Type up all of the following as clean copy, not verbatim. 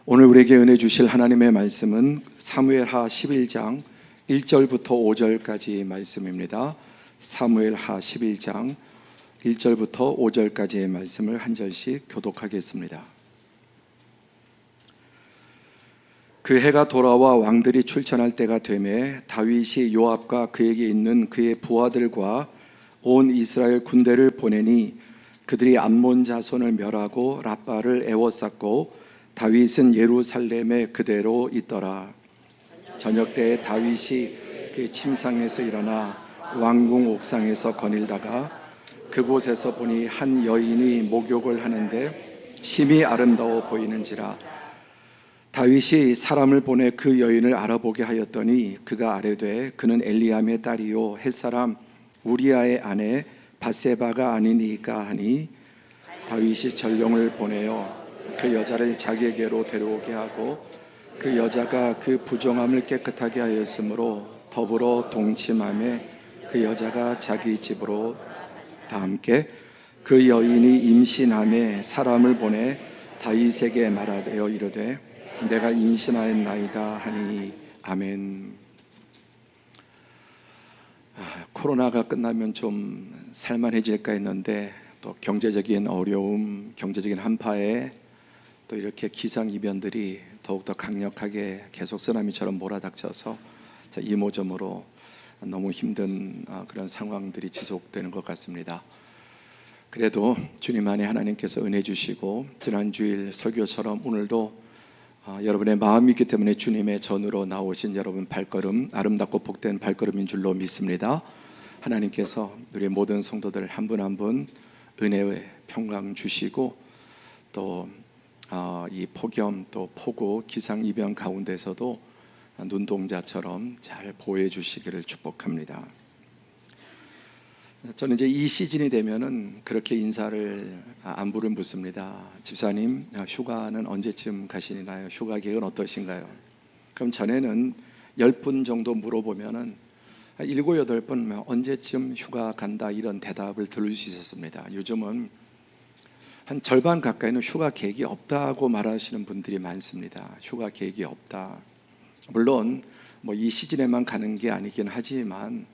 오늘 우리에게 은혜 주실 하나님의 말씀은 사무엘하 11장 1절부터 5절까지 말씀입니다. 사무엘하 11장 1절부터 5절까지의 말씀을 한 절씩 교독하겠습니다. 그 해가 돌아와 왕들이 출전할 때가 되매 다윗이 요압과 그에게 있는 그의 부하들과 온 이스라엘 군대를 보내니 그들이 암몬 자손을 멸하고 랍바를 에워쌌고 다윗은 예루살렘에 그대로 있더라. 저녁 때에 다윗이 그 침상에서 일어나 왕궁 옥상에서 거닐다가 그곳에서 보니 한 여인이 목욕을 하는데 심히 아름다워 보이는지라. 다윗이 사람을 보내 그 여인을 알아보게 하였더니 그가 아뢰되 그는 엘리암의 딸이요 햇사람 우리아의 아내 밧세바가 아니니까 하니, 다윗이 전령을 보내어 그 여자를 자기에게로 데려오게 하고 그 여자가 그 부정함을 깨끗하게 하였으므로 더불어 동침함에 그 여자가 자기 집으로 다 함께 그 여인이 임신함에 사람을 보내 다윗에게 말하되어 이르되 내가 임신하였나이다 하니. 아멘. 코로나가 끝나면 좀 살만해질까 했는데 또 경제적인 어려움, 경제적인 한파에 또 이렇게 기상이변들이 더욱더 강력하게 계속 쓰나미처럼 몰아닥쳐서 이모저모로 너무 힘든 그런 상황들이 지속되는 것 같습니다. 그래도 주님 안에 하나님께서 은혜 주시고 지난 주일 설교처럼 오늘도 여러분의 마음이 있기 때문에 주님의 전으로 나오신 여러분 발걸음 아름답고 복된 발걸음인 줄로 믿습니다. 하나님께서 우리 모든 성도들 한 분 한 분 은혜의 평강 주시고 또 이 폭염 또 폭우 기상이변 가운데서도 눈동자처럼 잘 보호해 주시기를 축복합니다. 저는 이제 이 시즌이 되면은 그렇게 인사를 안부를 묻습니다. 집사님, 휴가는 언제쯤 가시나요? 휴가 계획은 어떠신가요? 그럼 전에는 10분 정도 물어보면은 7, 8번 언제쯤 휴가 간다 이런 대답을 들을 수 있었습니다. 요즘은 한 절반 가까이는 휴가 계획이 없다고 말하시는 분들이 많습니다. 휴가 계획이 없다. 물론 이 시즌에만 가는 게 아니긴 하지만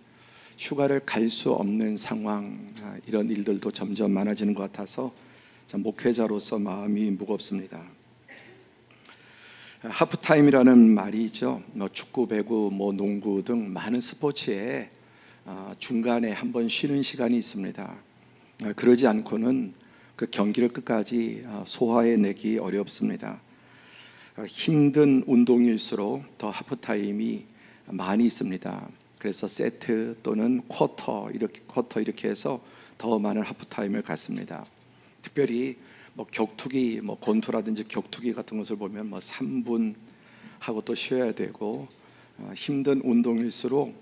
휴가를 갈 수 없는 상황, 이런 일들도 점점 많아지는 것 같아서 목회자로서 마음이 무겁습니다. 하프타임이라는 말이 있죠. 축구, 배구, 농구 등 많은 스포츠에 중간에 한번 쉬는 시간이 있습니다. 그러지 않고는 그 경기를 끝까지 소화해내기 어렵습니다. 힘든 운동일수록 더 하프타임이 많이 있습니다. 그래서 세트 또는 쿼터 이렇게 해서 더 많은 하프타임을 갖습니다. 특별히 격투기, 권투라든지 격투기 같은 것을 보면 3분 하고 또 쉬어야 되고 힘든 운동일수록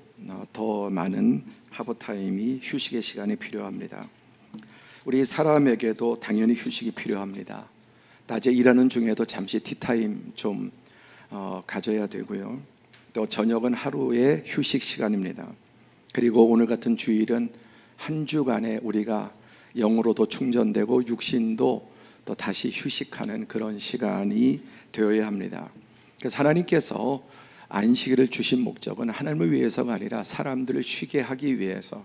더 많은 하프타임이 휴식의 시간이 필요합니다. 우리 사람에게도 당연히 휴식이 필요합니다. 낮에 일하는 중에도 잠시 티타임 좀 가져야 되고요. 또 저녁은 하루의 휴식 시간입니다. 그리고 오늘 같은 주일은 한 주간에 우리가 영으로도 충전되고 육신도 또 다시 휴식하는 그런 시간이 되어야 합니다. 그래서 하나님께서 안식일을 주신 목적은 하나님을 위해서가 아니라 사람들을 쉬게 하기 위해서.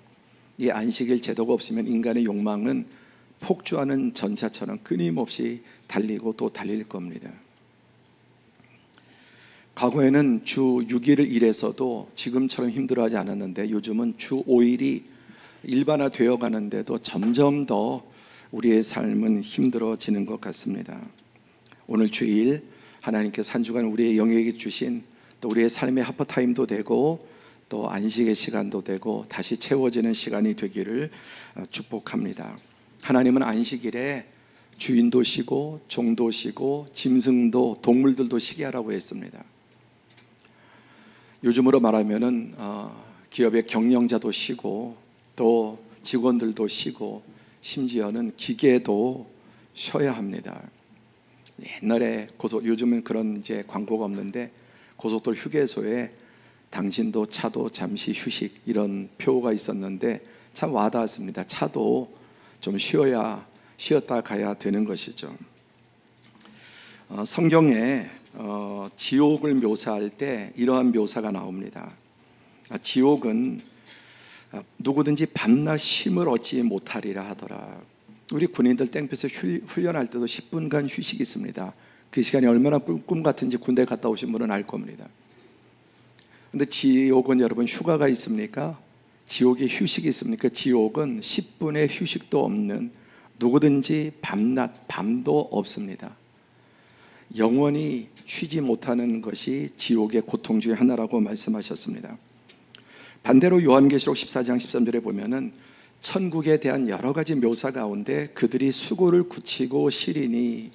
이 안식일 제도가 없으면 인간의 욕망은 폭주하는 전차처럼 끊임없이 달리고 또 달릴 겁니다. 과거에는 주 6일을 일해서도 지금처럼 힘들어하지 않았는데 요즘은 주 5일이 일반화되어 가는데도 점점 더 우리의 삶은 힘들어지는 것 같습니다. 오늘 주일 하나님께서 한 주간 우리의 영역에 주신 또 우리의 삶의 하프타임도 되고 또 안식의 시간도 되고 다시 채워지는 시간이 되기를 축복합니다. 하나님은 안식일에 주인도 쉬고 종도 쉬고 짐승도 동물들도 쉬게 하라고 했습니다. 요즘으로 말하면은 기업의 경영자도 쉬고 또 직원들도 쉬고 심지어는 기계도 쉬어야 합니다. 옛날에 요즘은 그런 이제 광고가 없는데 고속도로 휴게소에 당신도 차도 잠시 휴식 이런 표가 있었는데 참 와닿았습니다. 차도 좀 쉬었다 가야 되는 것이죠. 성경에 지옥을 묘사할 때 이러한 묘사가 나옵니다. 지옥은 누구든지 밤낮 쉼을 얻지 못하리라 하더라. 우리 군인들 땡볕에 훈련할 때도 10분간 휴식이 있습니다. 그 시간이 얼마나 꿈 같은지 군대 갔다 오신 분은 알 겁니다. 근데 지옥은 여러분 휴가가 있습니까? 지옥에 휴식이 있습니까? 지옥은 10분의 휴식도 없는, 누구든지 밤낮 밤도 없습니다. 영원히 쉬지 못하는 것이 지옥의 고통 중에 하나라고 말씀하셨습니다. 반대로 요한계시록 14장 13절에 보면은 천국에 대한 여러 가지 묘사 가운데 그들이 수고를 굳히고 쉬리니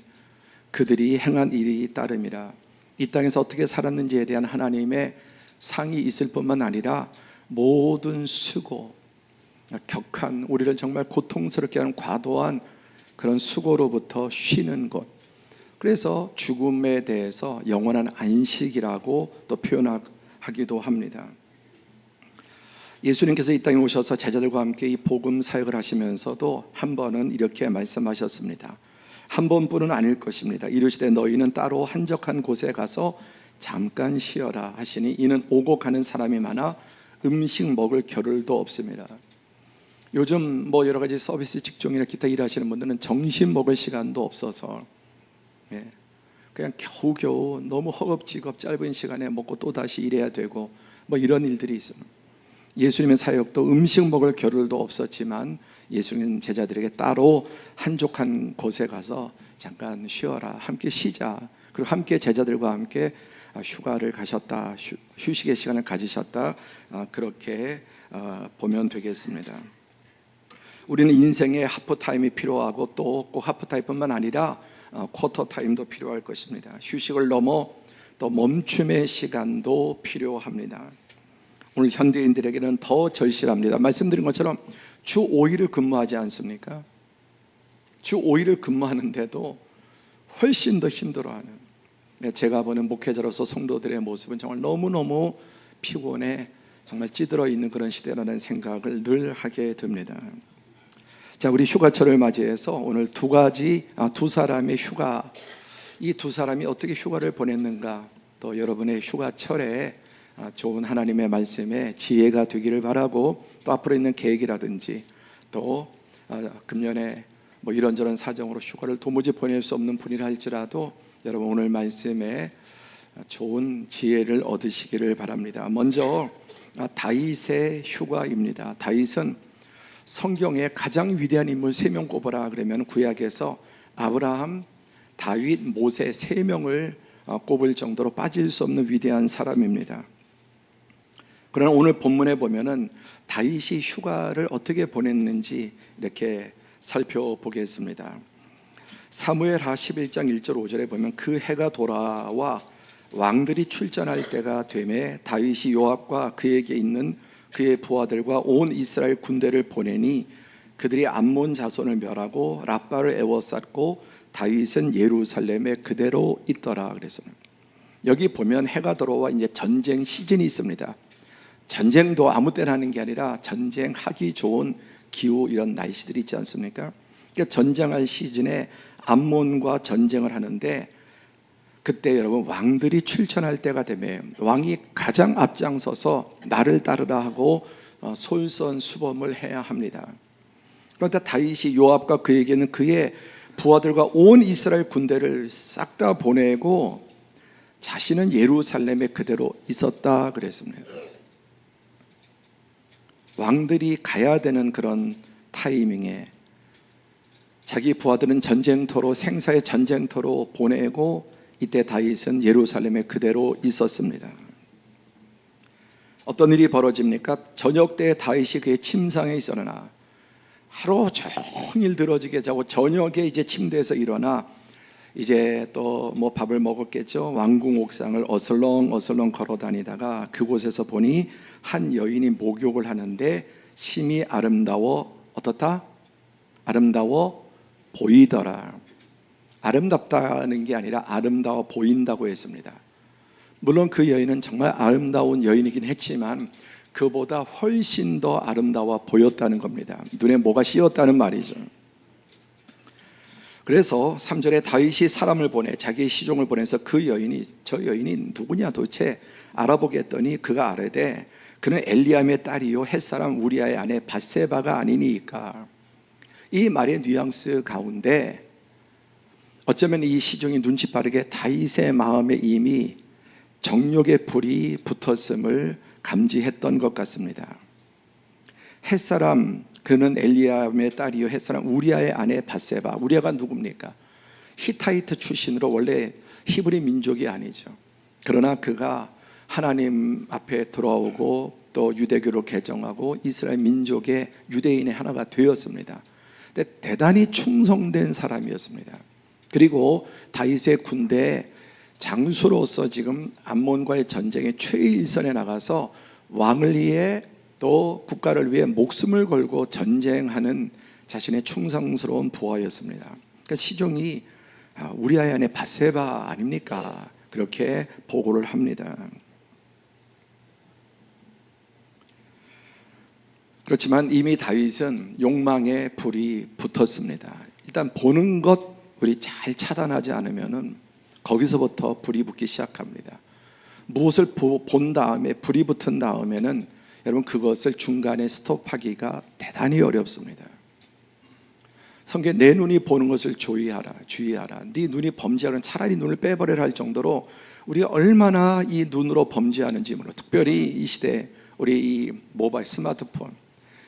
그들이 행한 일이 따름이라. 이 땅에서 어떻게 살았는지에 대한 하나님의 상이 있을 뿐만 아니라 모든 수고, 격한, 우리를 정말 고통스럽게 하는 과도한 그런 수고로부터 쉬는 것, 그래서 죽음에 대해서 영원한 안식이라고 또 표현하기도 합니다. 예수님께서 이 땅에 오셔서 제자들과 함께 이 복음 사역을 하시면서도 한 번은 이렇게 말씀하셨습니다. 한 번뿐은 아닐 것입니다. 이르시되 너희는 따로 한적한 곳에 가서 잠깐 쉬어라 하시니 이는 오고 가는 사람이 많아 음식 먹을 겨를도 없습니다. 요즘 여러 가지 서비스 직종이나 기타 일하시는 분들은 점심 먹을 시간도 없어서 그냥 겨우겨우 너무 허겁지겁 짧은 시간에 먹고 또 다시 일해야 되고 이런 일들이 있습니다. 예수님의 사역도 음식 먹을 겨를도 없었지만 예수님은 제자들에게 따로 한적한 곳에 가서 잠깐 쉬어라, 함께 쉬자, 그리고 함께 제자들과 함께 휴가를 가셨다, 휴식의 시간을 가지셨다, 그렇게 보면 되겠습니다. 우리는 인생에 하프타임이 필요하고 또 꼭 하프타임뿐만 아니라 쿼터타임도 필요할 것입니다. 휴식을 넘어 또 멈춤의 시간도 필요합니다. 오늘 현대인들에게는 더 절실합니다. 말씀드린 것처럼 주 5일을 근무하지 않습니까? 주 5일을 근무하는데도 훨씬 더 힘들어하는, 제가 보는 목회자로서 성도들의 모습은 정말 너무너무 피곤해 정말 찌들어 있는 그런 시대라는 생각을 늘 하게 됩니다. 자, 우리 휴가철을 맞이해서 오늘 두 사람의 휴가, 이 두 사람이 어떻게 휴가를 보냈는가, 또 여러분의 휴가철에 좋은 하나님의 말씀에 지혜가 되기를 바라고, 또 앞으로 있는 계획이라든지 또 금년에 이런저런 사정으로 휴가를 도무지 보낼 수 없는 분이라 할지라도 여러분 오늘 말씀에 좋은 지혜를 얻으시기를 바랍니다. 먼저 다윗의 휴가입니다. 다윗은 성경에 가장 위대한 인물 3명 꼽아라 그러면 구약에서 아브라함, 다윗, 모세 3명을 꼽을 정도로 빠질 수 없는 위대한 사람입니다. 그러나 오늘 본문에 보면은 다윗이 휴가를 어떻게 보냈는지 이렇게 살펴보겠습니다. 사무엘하 11장 1절 5절에 보면 그 해가 돌아와 왕들이 출전할 때가 되매 다윗이 요압과 그에게 있는 그의 부하들과 온 이스라엘 군대를 보내니 그들이 암몬 자손을 멸하고 랍바를 에워쌌고 다윗은 예루살렘에 그대로 있더라. 그래서 여기 보면 해가 들어와 이제 전쟁 시즌이 있습니다. 전쟁도 아무 때나 하는 게 아니라 전쟁하기 좋은 기후, 이런 날씨들이 있지 않습니까? 그러니까 전쟁할 시즌에 암몬과 전쟁을 하는데, 그때 여러분 왕들이 출전할 때가 되면 왕이 가장 앞장서서 나를 따르라 하고 솔선수범을 해야 합니다. 그런데 다윗이 요압과 그에게는 그의 부하들과 온 이스라엘 군대를 싹 다 보내고 자신은 예루살렘에 그대로 있었다 그랬습니다. 왕들이 가야 되는 그런 타이밍에 자기 부하들은 전쟁터로, 생사의 전쟁터로 보내고 이때 다윗은 예루살렘에 그대로 있었습니다. 어떤 일이 벌어집니까? 저녁 때 다윗이 그의 침상에 있었으나 하루 종일 늘어지게 자고 저녁에 이제 침대에서 일어나 이제 또 밥을 먹었겠죠. 왕궁 옥상을 어슬렁어슬렁 걸어 다니다가 그곳에서 보니 한 여인이 목욕을 하는데 심히 아름다워 어떻다? 아름다워 보이더라. 아름답다는 게 아니라 아름다워 보인다고 했습니다. 물론 그 여인은 정말 아름다운 여인이긴 했지만 그보다 훨씬 더 아름다워 보였다는 겁니다. 눈에 뭐가 씌었다는 말이죠. 그래서 3절에 다윗이 사람을 보내 자기의 시종을 보내서 그 여인이 저 여인이 누구냐 도대체 알아보게 했더니 그가 아뢰되 그는 엘리암의 딸이요 햇사람 우리아의 아내 밧세바가 아니니까. 이 말의 뉘앙스 가운데 어쩌면 이 시종이 눈치 빠르게 다윗의 마음에 이미 정욕의 불이 붙었음을 감지했던 것 같습니다. 햇사람 그는 엘리암의 딸이요 햇사람 우리아의 아내 밧세바. 우리아가 누굽니까? 히타이트 출신으로 원래 히브리 민족이 아니죠. 그러나 그가 하나님 앞에 돌아오고 또 유대교로 개정하고 이스라엘 민족의 유대인의 하나가 되었습니다. 근데 대단히 충성된 사람이었습니다. 그리고 다윗의 군대에 장수로서 지금 암몬과의 전쟁에 최일선에 나가서 왕을 위해 또 국가를 위해 목숨을 걸고 전쟁하는 자신의 충성스러운 부하였습니다. 그러니까 시종이 우리아의 아내 밧세바 아닙니까? 그렇게 보고를 합니다. 그렇지만 이미 다윗은 욕망의 불이 붙었습니다. 일단 보는 것 우리 잘 차단하지 않으면은 거기서부터 불이 붙기 시작합니다. 무엇을 본 다음에 불이 붙은 다음에는 여러분 그것을 중간에 스톱하기가 대단히 어렵습니다. 성경에 내 눈이 보는 것을 주의하라. 네 눈이 범죄하는 차라리 눈을 빼버려라 할 정도로 우리가 얼마나 이 눈으로 범죄하는지 모르고 특별히 이 시대 우리 이 모바일 스마트폰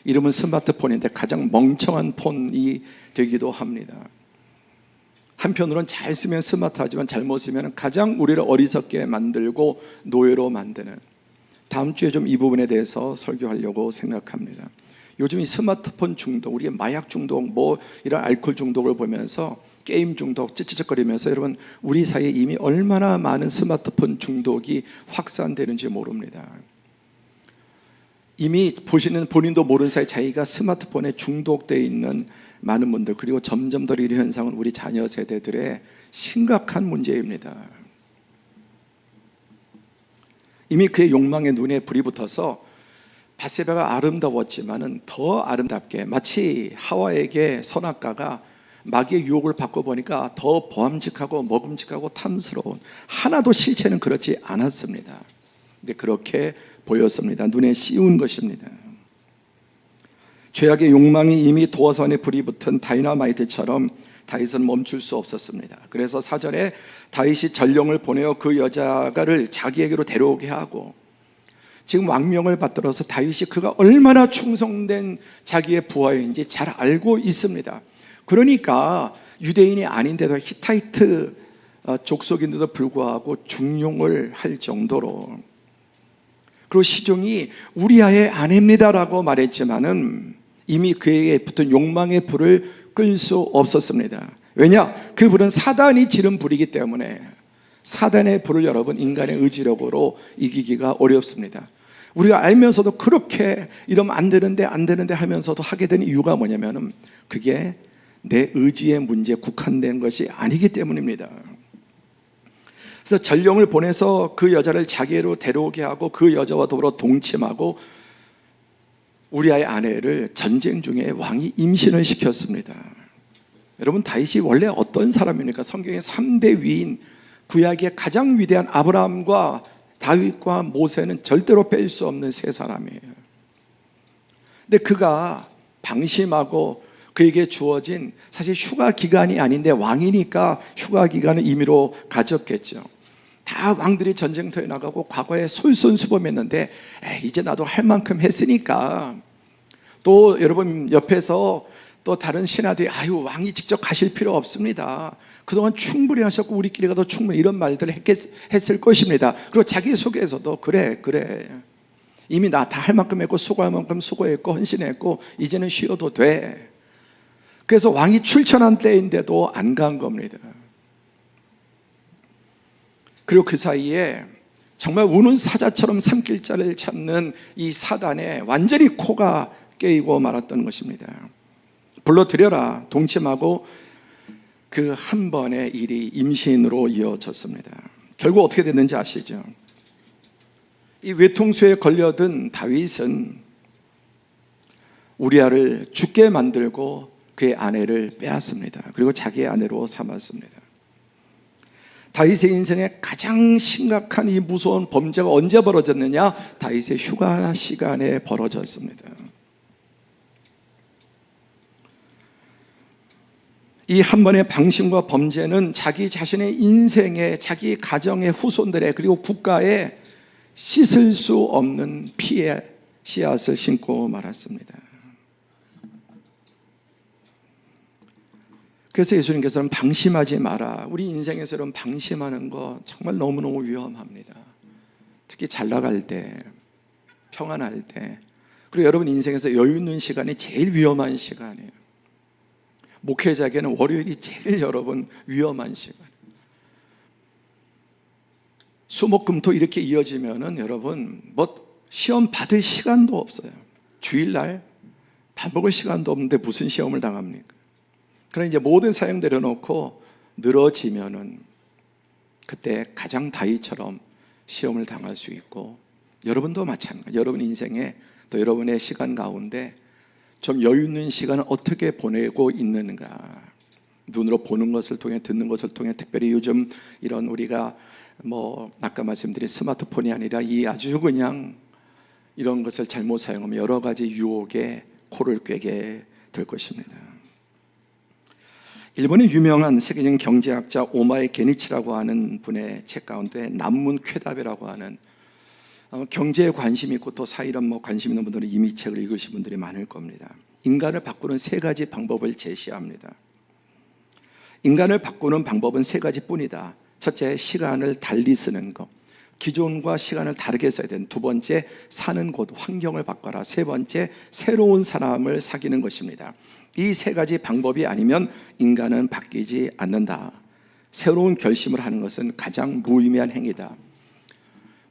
이름은 스마트폰인데 가장 멍청한 폰이 되기도 합니다. 한편으로는 잘 쓰면 스마트하지만 잘못 쓰면 가장 우리를 어리석게 만들고 노예로 만드는, 다음 주에 좀 이 부분에 대해서 설교하려고 생각합니다. 요즘 이 스마트폰 중독, 우리의 마약 중독, 뭐 이런 알코올 중독을 보면서 게임 중독, 찌찌찌거리면서 여러분 우리 사이에 이미 얼마나 많은 스마트폰 중독이 확산되는지 모릅니다. 이미 보시는 본인도 모르는 사이 자기가 스마트폰에 중독되어 있는 많은 분들, 그리고 점점 더 이런 현상은 우리 자녀 세대들의 심각한 문제입니다. 이미 그의 욕망의 눈에 불이 붙어서 밧세바가 아름다웠지만은 더 아름답게, 마치 하와에게 선악과가 마귀의 유혹을 받고 보니까 더 보암직하고 먹음직하고 탐스러운, 하나도 실체는 그렇지 않았습니다. 근데 그렇게 보였습니다. 눈에 씌운 것입니다. 죄악의 욕망이 이미 도화선에 불이 붙은 다이너마이트처럼 다윗은 멈출 수 없었습니다. 그래서 4절에 다윗이 전령을 보내어 그 여자를 자기에게로 데려오게 하고, 지금 왕명을 받들어서 다윗이 그가 얼마나 충성된 자기의 부하인지 잘 알고 있습니다. 그러니까 유대인이 아닌데도 히타이트 족속인데도 불구하고 중용을 할 정도로, 그리고 시종이 우리아의 아내입니다라고 말했지만은 이미 그에게 붙은 욕망의 불을 끌 수 없었습니다. 왜냐? 그 불은 사단이 지른 불이기 때문에 사단의 불을 여러분 인간의 의지력으로 이기기가 어렵습니다. 우리가 알면서도 그렇게 이러면 안 되는데 하면서도 하게 된 이유가 뭐냐면은 그게 내 의지의 문제에 국한된 것이 아니기 때문입니다. 그래서 전령을 보내서 그 여자를 자기로 데려오게 하고 그 여자와 더불어 동침하고 우리아의 아내를 전쟁 중에 왕이 임신을 시켰습니다. 여러분 다윗이 원래 어떤 사람입니까? 성경의 3대 위인, 구약의 가장 위대한 아브라함과 다윗과 모세는 절대로 뺄 수 없는 세 사람이에요. 근데 그가 방심하고 그에게 주어진, 사실 휴가 기간이 아닌데 왕이니까 휴가 기간을 임의로 가졌겠죠. 다 왕들이 전쟁터에 나가고 과거에 솔선수범했는데 이제 나도 할 만큼 했으니까, 또 여러분 옆에서 또 다른 신하들이 왕이 직접 가실 필요 없습니다, 그동안 충분히 하셨고 우리끼리 가도 충분히, 이런 말들을 했을 것입니다. 그리고 자기 속에서도 그래 이미 나 다 할 만큼 했고 수고할 만큼 수고했고 헌신했고 이제는 쉬어도 돼. 그래서 왕이 출천한 때인데도 안 간 겁니다. 그리고 그 사이에 정말 우는 사자처럼 삼킬 자를 찾는 이 사단에 완전히 코가 깨이고 말았던 것입니다. 불러들여라, 동침하고 그 한 번의 일이 임신으로 이어졌습니다. 결국 어떻게 됐는지 아시죠? 이 외통수에 걸려든 다윗은 우리아를 죽게 만들고 그의 아내를 빼앗습니다. 그리고 자기의 아내로 삼았습니다. 다윗의 인생에 가장 심각한 이 무서운 범죄가 언제 벌어졌느냐? 다윗의 휴가 시간에 벌어졌습니다. 이 한 번의 방심과 범죄는 자기 자신의 인생에, 자기 가정의 후손들의, 그리고 국가에 씻을 수 없는 피의 씨앗을 심고 말았습니다. 그래서 예수님께서는 방심하지 마라. 우리 인생에서 이런 방심하는 거 정말 너무너무 위험합니다. 특히 잘 나갈 때, 평안할 때, 그리고 여러분 인생에서 여유 있는 시간이 제일 위험한 시간이에요. 목회자에게는 월요일이 제일 여러분 위험한 시간. 수목금토 이렇게 이어지면은 여러분 뭐 시험 받을 시간도 없어요. 주일날 밥 먹을 시간도 없는데 무슨 시험을 당합니까? 그러나 이제 모든 사역 내려놓고 늘어지면은 그때 가장 다윗처럼 시험을 당할 수 있고, 여러분도 마찬가지. 여러분 인생에 또 여러분의 시간 가운데 좀 여유 있는 시간을 어떻게 보내고 있는가. 눈으로 보는 것을 통해, 듣는 것을 통해, 특별히 요즘 이런 우리가 뭐 아까 말씀드린 스마트폰이 아니라 이 아주 그냥 이런 것을 잘못 사용하면 여러 가지 유혹에 코를 꿰게 될 것입니다. 일본의 유명한 세계적인 경제학자 오마에 게니치라고 하는 분의 책 가운데 남문 쾌답이라고 하는, 경제에 관심이 있고 또 사이런 뭐 관심 있는 분들은 이미 책을 읽으신 분들이 많을 겁니다. 인간을 바꾸는 세 가지 방법을 제시합니다. 인간을 바꾸는 방법은 세 가지뿐이다. 첫째, 시간을 달리 쓰는 것. 기존과 시간을 다르게 써야 된다. 두 번째, 사는 곳, 환경을 바꿔라. 세 번째, 새로운 사람을 사귀는 것입니다. 이 세 가지 방법이 아니면 인간은 바뀌지 않는다. 새로운 결심을 하는 것은 가장 무의미한 행위다.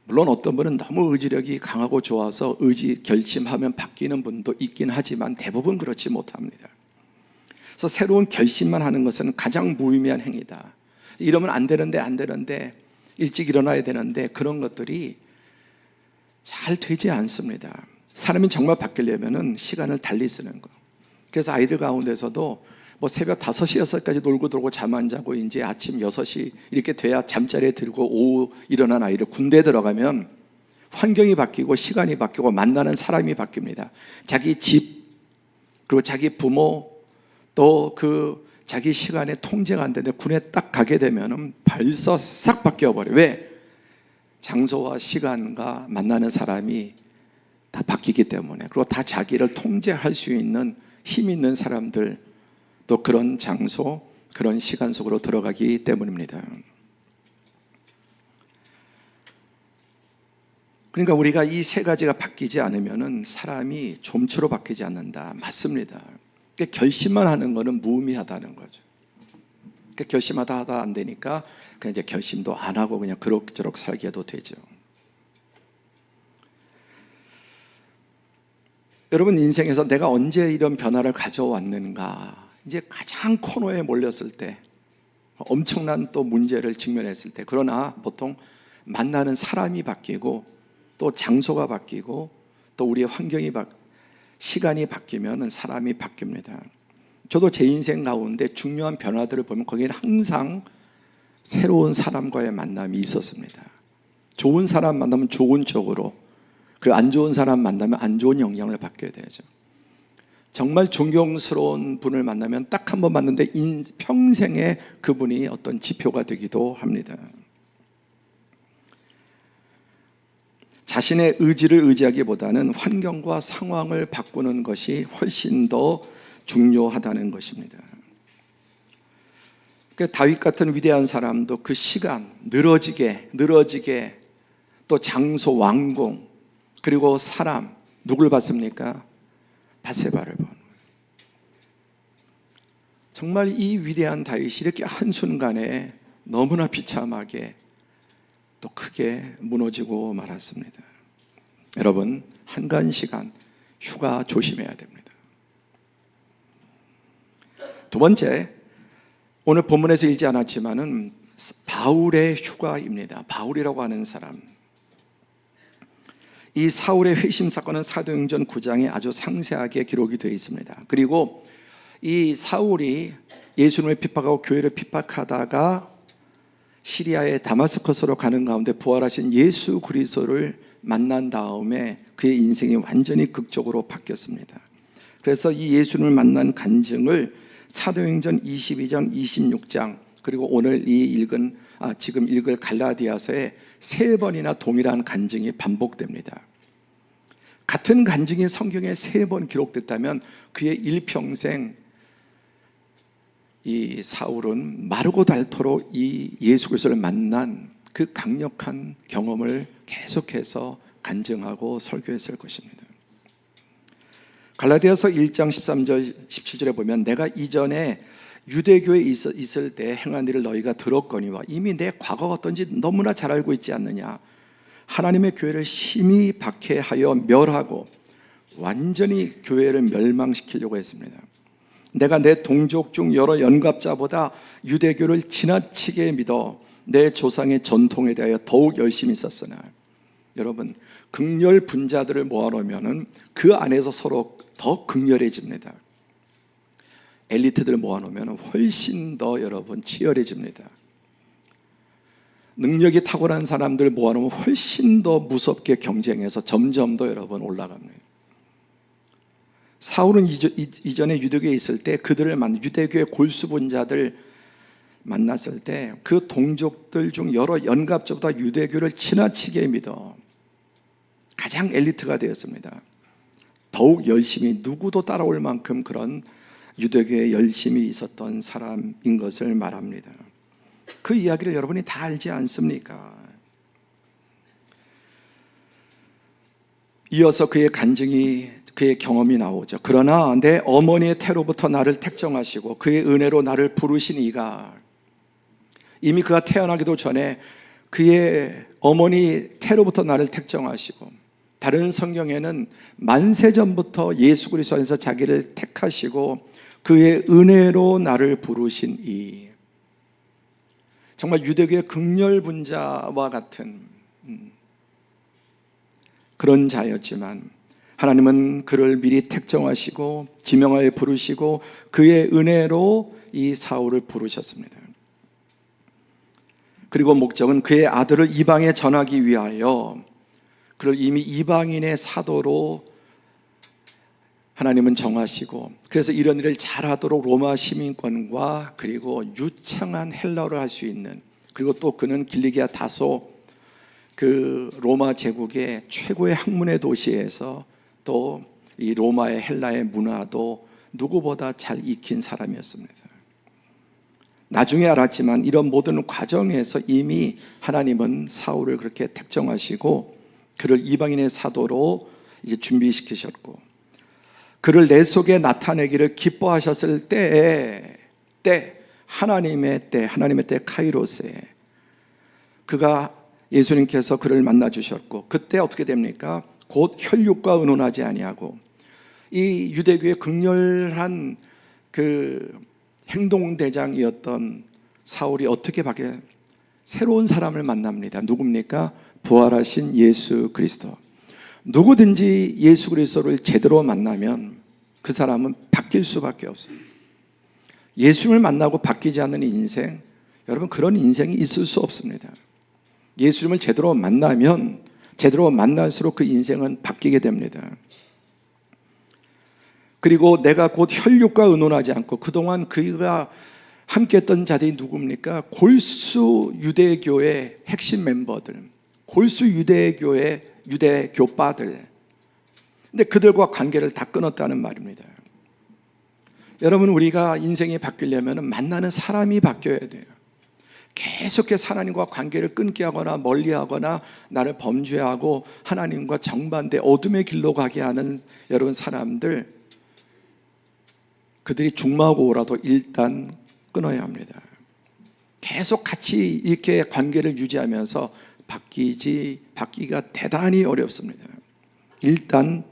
물론 어떤 분은 너무 의지력이 강하고 좋아서 결심하면 바뀌는 분도 있긴 하지만 대부분 그렇지 못합니다. 그래서 새로운 결심만 하는 것은 가장 무의미한 행위다. 이러면 안 되는데 일찍 일어나야 되는데 그런 것들이 잘 되지 않습니다. 사람이 정말 바뀌려면 시간을 달리 쓰는 거. 그래서 아이들 가운데서도 뭐 새벽 5시, 6시까지 놀고 들고 잠 안 자고 이제 아침 6시 이렇게 돼야 잠자리에 들고 오후 일어난 아이들, 군대에 들어가면 환경이 바뀌고 시간이 바뀌고 만나는 사람이 바뀝니다. 자기 집, 그리고 자기 부모, 또 그 자기 시간에 통제가 안 되는데 군에 딱 가게 되면 벌써 싹 바뀌어버려요. 왜? 장소와 시간과 만나는 사람이 다 바뀌기 때문에. 그리고 다 자기를 통제할 수 있는 힘 있는 사람들, 또 그런 장소, 그런 시간 속으로 들어가기 때문입니다. 그러니까 우리가 이 세 가지가 바뀌지 않으면 사람이 좀처로 바뀌지 않는다. 맞습니다. 그러니까 결심만 하는 것은 무의미하다는 거죠. 그러니까 결심하다 안 되니까 그냥 이제 결심도 안 하고 그냥 그럭저럭 살게도 되죠. 여러분 인생에서 내가 언제 이런 변화를 가져왔는가, 이제 가장 코너에 몰렸을 때, 엄청난 또 문제를 직면했을 때, 그러나 보통 만나는 사람이 바뀌고 또 장소가 바뀌고 또 우리의 환경이 시간이 바뀌면 사람이 바뀝니다. 저도 제 인생 가운데 중요한 변화들을 보면 거기에는 항상 새로운 사람과의 만남이 있었습니다. 좋은 사람 만나면 좋은 쪽으로, 그리고 안 좋은 사람 만나면 안 좋은 영향을 받게 되죠. 정말 존경스러운 분을 만나면 딱 한 번 만났는데 평생에 그분이 어떤 지표가 되기도 합니다. 자신의 의지를 의지하기보다는 환경과 상황을 바꾸는 것이 훨씬 더 중요하다는 것입니다. 다윗 같은 위대한 사람도 그 시간, 늘어지게 또 장소, 왕궁, 그리고 사람, 누굴 봤습니까? 밧세바를 본. 정말 이 위대한 다윗이 이렇게 한순간에 너무나 비참하게 또 크게 무너지고 말았습니다. 여러분, 한간 시간 휴가 조심해야 됩니다. 두 번째, 오늘 본문에서 읽지 않았지만은 바울의 휴가입니다. 바울이라고 하는 사람. 이 사울의 회심 사건은 사도행전 9장에 아주 상세하게 기록이 되어 있습니다. 그리고 이 사울이 예수님을 핍박하고 교회를 핍박하다가 시리아의 다마스커스로 가는 가운데 부활하신 예수 그리스도를 만난 다음에 그의 인생이 완전히 극적으로 바뀌었습니다. 그래서 이 예수님을 만난 간증을 사도행전 22장, 26장 그리고 오늘 지금 읽을 갈라디아서에 3번이나 동일한 간증이 반복됩니다. 같은 간증이 성경에 3번 기록됐다면 그의 일평생 이 사울은 마르고 닳도록 이 예수 그리스도를 만난 그 강력한 경험을 계속해서 간증하고 설교했을 것입니다. 갈라디아서 1장 13절 17절에 보면 내가 이전에 유대교에 있을 때 행한 일을 너희가 들었거니와 이미 내 과거가 어떤지 너무나 잘 알고 있지 않느냐. 하나님의 교회를 심히 박해하여 멸하고 완전히 교회를 멸망시키려고 했습니다. 내가 내 동족 중 여러 연갑자보다 유대교를 지나치게 믿어 내 조상의 전통에 대하여 더욱 열심히 썼으나, 여러분, 극렬 분자들을 모아놓으면 그 안에서 서로 더 극렬해집니다. 엘리트들을 모아놓으면 훨씬 더 여러분 치열해집니다. 능력이 탁월한 사람들 모아놓으면 훨씬 더 무섭게 경쟁해서 점점 더 여러분 올라갑니다. 사울은 이전에 유대교에 있을 때 그들을 유대교의 골수분자들 만났을 때 그 동족들 중 여러 연갑자보다 유대교를 지나치게 믿어 가장 엘리트가 되었습니다. 더욱 열심히 누구도 따라올 만큼 그런 유대교에 열심히 있었던 사람인 것을 말합니다. 그 이야기를 여러분이 다 알지 않습니까? 이어서 그의 경험이 나오죠. 그러나 내 어머니의 태로부터 나를 택정하시고 그의 은혜로 나를 부르신 이가, 이미 그가 태어나기도 전에 그의 어머니 태로부터 나를 택정하시고, 다른 성경에는 만세전부터 예수 그리스도 안에서 자기를 택하시고 그의 은혜로 나를 부르신 이, 정말 유대교의 극렬분자와 같은 그런 자였지만 하나님은 그를 미리 택정하시고 지명하여 부르시고 그의 은혜로 이 사울을 부르셨습니다. 그리고 목적은 그의 아들을 이방에 전하기 위하여 그를 이미 이방인의 사도로 하나님은 정하시고, 그래서 이런 일을 잘하도록 로마 시민권과 그리고 유창한 헬라어를 할 수 있는, 그리고 또 그는 길리기아 다소 그 로마 제국의 최고의 학문의 도시에서 또 이 로마의 헬라의 문화도 누구보다 잘 익힌 사람이었습니다. 나중에 알았지만 이런 모든 과정에서 이미 하나님은 사울을 그렇게 택정하시고 그를 이방인의 사도로 이제 준비시키셨고, 그를 내 속에 나타내기를 기뻐하셨을 때에 하나님의 때 카이로스에 그가 예수님께서 그를 만나 주셨고, 그때 어떻게 됩니까? 곧 혈육과 의논하지 아니하고 이 유대교의 극렬한 그 행동대장이었던 사울이 어떻게 바뀌어요? 새로운 사람을 만납니다. 누굽니까? 부활하신 예수 그리스도. 누구든지 예수 그리스도를 제대로 만나면 그 사람은 바뀔 수밖에 없어요. 예수님을 만나고 바뀌지 않는 인생, 여러분, 그런 인생이 있을 수 없습니다. 예수님을 제대로 만나면 제대로 만날수록 그 인생은 바뀌게 됩니다. 그리고 내가 곧 혈육과 의논하지 않고, 그동안 그가 함께했던 자들이 누굽니까? 골수 유대교의 핵심 멤버들, 골수 유대교의 유대교파들. 근데 그들과 관계를 다 끊었다는 말입니다. 여러분, 우리가 인생이 바뀌려면 만나는 사람이 바뀌어야 돼요. 계속해서 하나님과 관계를 끊게 하거나 멀리하거나 나를 범죄하고 하나님과 정반대 어둠의 길로 가게 하는 여러분 사람들, 그들이 죽마고 오라도 일단 끊어야 합니다. 계속 같이 이렇게 관계를 유지하면서 바뀌기가 대단히 어렵습니다. 일단